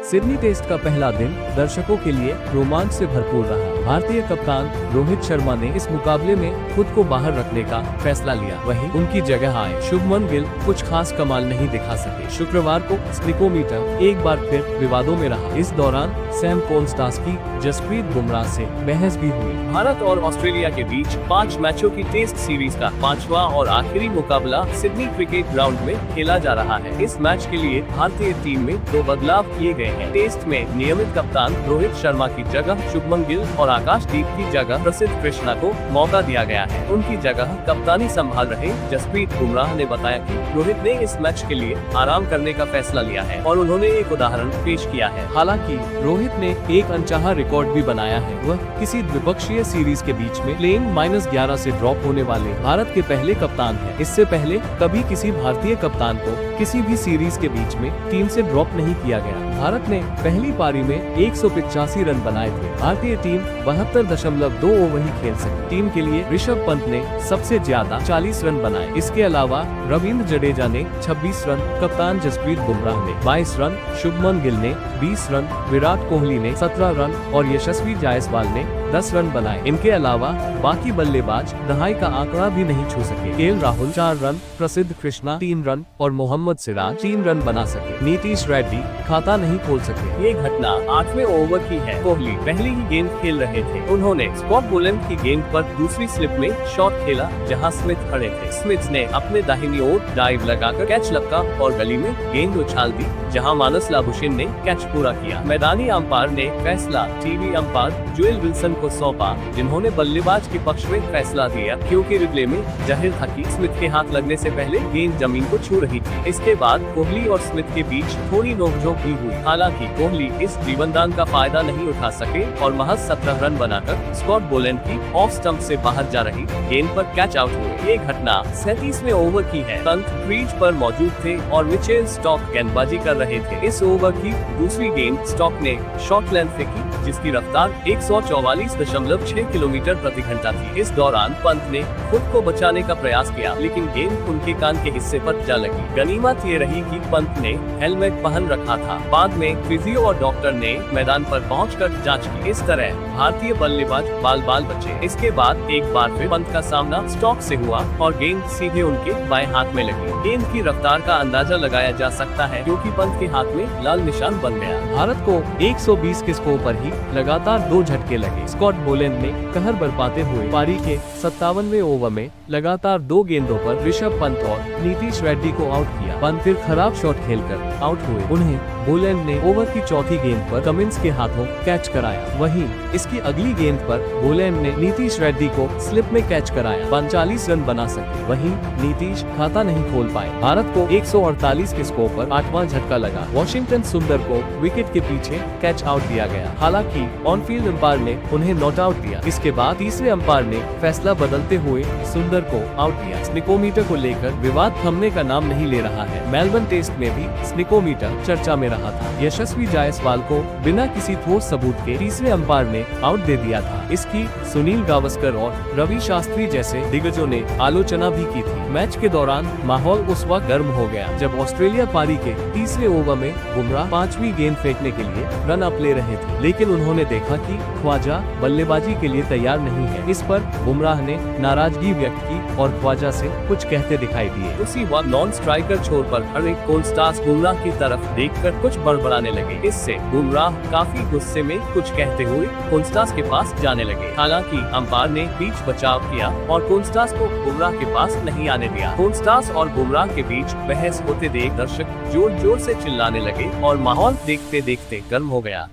Sydney test का पहला दिन दर्शकों के लिए रोमांच से भरपूर रहा। भारतीय कप्तान रोहित शर्मा ने इस मुकाबले में खुद को बाहर रखने का फैसला लिया। वहीं उनकी जगह आए शुभमन गिल कुछ खास कमाल नहीं दिखा सके। शुक्रवार को स्निकोमीटर एक बार फिर विवादों में रहा। इस दौरान सैम कॉन्स्टास की जसप्रीत बुमराह से बहस भी हुई। भारत और ऑस्ट्रेलिया के बीच 5 मैचों की टेस्ट सीरीज का 5वां और आखिरी मुकाबला सिडनी क्रिकेट ग्राउंड में खेला जा रहा है। इस मैच के लिए भारतीय टीम में 2 बदलाव किए गए हैं। टेस्ट में नियमित कप्तान रोहित शर्मा की जगह शुभमन गिल और आकाशदीप की जगह प्रसिद्ध कृष्णा को मौका दिया गया है। उनकी जगह कप्तानी संभाल रहे जसप्रीत बुमराह ने बताया कि रोहित ने इस मैच के लिए आराम करने का फैसला लिया है और उन्होंने एक उदाहरण पेश किया है। हालांकि रोहित ने एक अनचाहा रिकॉर्ड भी बनाया है। वह किसी द्विपक्षीय सीरीज के बीच में प्लेइंग -11 से ड्रॉप होने वाले भारत के पहले कप्तान हैं। इससे पहले कभी किसी भारतीय कप्तान को किसी भी सीरीज के बीच में टीम से ड्रॉप नहीं किया गया। भारत ने पहली पारी में 185 रन बनाए थे। भारतीय टीम 72.2 ओवर ही खेल सकी। टीम के लिए ऋषभ पंत ने सबसे ज्यादा 40 रन बनाए। इसके अलावा रविंद्र जडेजा ने 26 रन, कप्तान जसप्रीत बुमराह ने 22 रन, शुभमन गिल ने 20 रन, विराट कोहली ने 17 रन और यशस्वी जायसवाल ने 10 रन बनाए। इनके अलावा बाकी बल्लेबाज दहाई का आंकड़ा भी नहीं छू सके। केएल राहुल 4 रन, प्रसिद्ध कृष्णा 3 रन और मोहम्मद सिराज 3 रन बना सके। नीतीश रेड्डी खाता नहीं खोल सके। ये घटना 8वें ओवर की है। कोहली पहले ही गेंद खेल रहे थे। उन्होंने स्कॉट बोलैंड की गेंद पर दूसरी स्लिप में शॉट खेला जहां स्मिथ खड़े थे। स्मिथ ने अपने दाहिनी ओर डाइव लगाकर कैच लपका और गली में गेंद उछाल दी जहां मानस लाबुशेन ने कैच पूरा किया। मैदानी अंपायर ने फैसला टीवी अंपायर जोएल विल्सन को सौंपा, जिन्होंने बल्लेबाज के पक्ष में फैसला दिया क्योंकि रिप्ले में जाहिर था कि स्मिथ के हाथ लगने से पहले गेंद जमीन को छू रही थी। इसके बाद कोहली और स्मिथ के बीच थोड़ी नोकझोंक भी हुई। हालांकि कोहली इस जीवनदान का फायदा नहीं उठा सके और महज 17 रन बनाकर स्कॉट बोलैंड की ऑफ स्टंप से बाहर जा रही गेंद पर कैच आउट हुए। ये घटना 37वें ओवर की है। पंत क्रीज पर मौजूद थे और मिचेल स्टॉक गेंदबाजी कर रहे थे। इस ओवर की दूसरी गेंद स्टॉक ने शॉर्ट लेंथ फेंकी जिसकी रफ्तार 144.6 किलोमीटर प्रति घंटा थी। इस दौरान पंत ने खुद को बचाने का प्रयास किया लेकिन गेंद उनके कान के हिस्से पर जा लगी। गनीमत ये रही कि पंत ने हेलमेट पहन रखा था। बाद में फिजियो और डॉक्टर ने मैदान पर पहुंचकर जांच की। इस तरह भारतीय बल्लेबाज बाल बचे। इसके बाद एक बार फिर पंत का सामना स्टॉक से हुआ और गेंद सीधे उनके बाएं हाथ में लगी। गेंद की रफ्तार का अंदाजा लगाया जा सकता है क्योंकि पंत के हाथ में लाल निशान बन गया। भारत को 120 के स्कोर पर ही लगातार 2 झटके लगे। स्कॉट बोलैंड ने कहर बरपाते हुए पारी के 57वें ओवर में लगातार 2 गेंदों पर ऋषभ पंत और नीतीश रेड्डी को आउट किया। पंत फिर खराब शॉट खेलकर आउट हुए। उन्हें बोलैंड ने ओवर की चौथी गेंद पर कमिंस के हाथों कैच कराया। वहीं इसकी अगली गेंद पर बोलैंड ने नीतीश रेड्डी को स्लिप में कैच कराया। 45 रन बना सके। वहीं नीतीश खाता नहीं खोल पाए। भारत को 148 के स्कोर पर 8वां झटका लगा। वॉशिंगटन सुंदर को विकेट के पीछे कैच आउट दिया गया। हालांकि ऑन फील्ड अंपायर ने उन्हें नॉट आउट दिया। इसके बाद तीसरे अंपायर ने फैसला बदलते हुए सुंदर को आउट दिया। स्निकोमीटर को लेकर विवाद थमने का नाम नहीं ले रहा है। मेलबर्न टेस्ट में भी स्निकोमीटर चर्चा में रहा था। यशस्वी जायसवाल को बिना किसी ठोस सबूत के तीसरे अंपायर ने आउट दे दिया था। इसकी सुनील गावस्कर और रवि शास्त्री जैसे दिग्गजों ने आलोचना भी की थी। मैच के दौरान माहौल उस वक्त गर्म हो गया जब ऑस्ट्रेलिया पारी के तीसरे ओवर में बुमराह 5वीं गेंद फेंकने के लिए रन अप ले रहे थे, लेकिन उन्होंने देखा कि ख्वाजा बल्लेबाजी के लिए तैयार नहीं है। इस पर बुमराह ने नाराजगी व्यक्त की और ख्वाजा से कुछ कहते दिखाई दिए। उसी वक्त नॉन स्ट्राइकर छोर पर खड़े कॉन्स्टास बुमराह की तरफ देखकर कुछ बड़बड़ाने लगे। इससे बुमराह काफी गुस्से में कुछ कहते हुए कॉन्स्टास के पास जाने लगे। हालांकि अंपायर ने बीच बचाव किया और कॉन्स्टास को बुमराह के पास नहीं आने दिया। कॉन्स्टास और बुमराह के बीच बहस होते देख दर्शक जोर जोर से चिल्लाने लगे और माहौल देखते देखते गर्म हो गया।